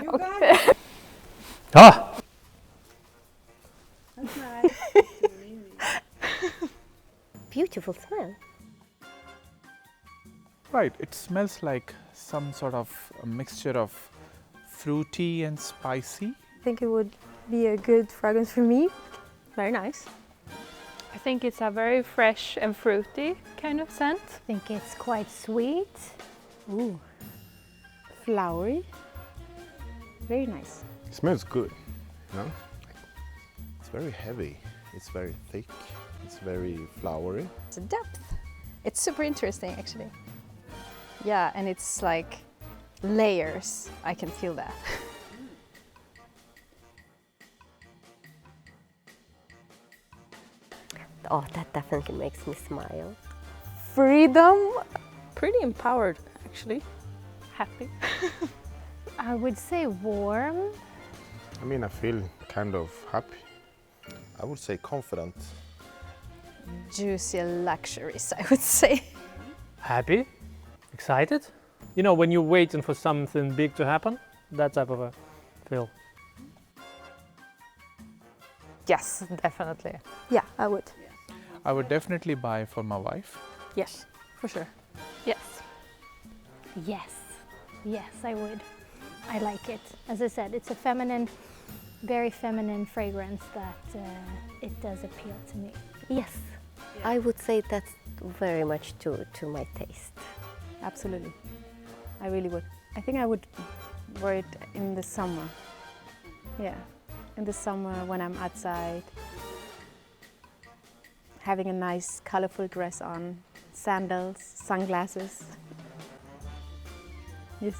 Okay. Ah! That's nice. Beautiful smell. Right, it smells like some sort of a mixture of fruity and spicy. I think it would be a good fragrance for me. Very nice. I think it's a very fresh and fruity kind of scent. I think it's quite sweet. Ooh. Flowery. Very nice. It smells good, you know? It's very heavy, it's very thick, it's very flowery. It's a depth. It's super interesting actually. Yeah, and it's like layers. I can feel that. Oh, that definitely makes me smile. Freedom. Pretty empowered, actually. Happy. I would say warm. I mean, I feel kind of happy. I would say confident. Juicy luxuries, I would say. Happy? Excited? You know, when you're waiting for something big to happen, that type of a feel. Yes, definitely. Yeah, I would. I would definitely buy for my wife. Yes, for sure. Yes. Yes, yes, I would. I like it. As I said, it's a feminine, very feminine fragrance that it does appeal to me. Yes, I would say that's very much to my taste. Absolutely. I really would. I think I would wear it in the summer. Yeah, in the summer when I'm outside, having a nice colorful dress on, sandals, sunglasses. Yes.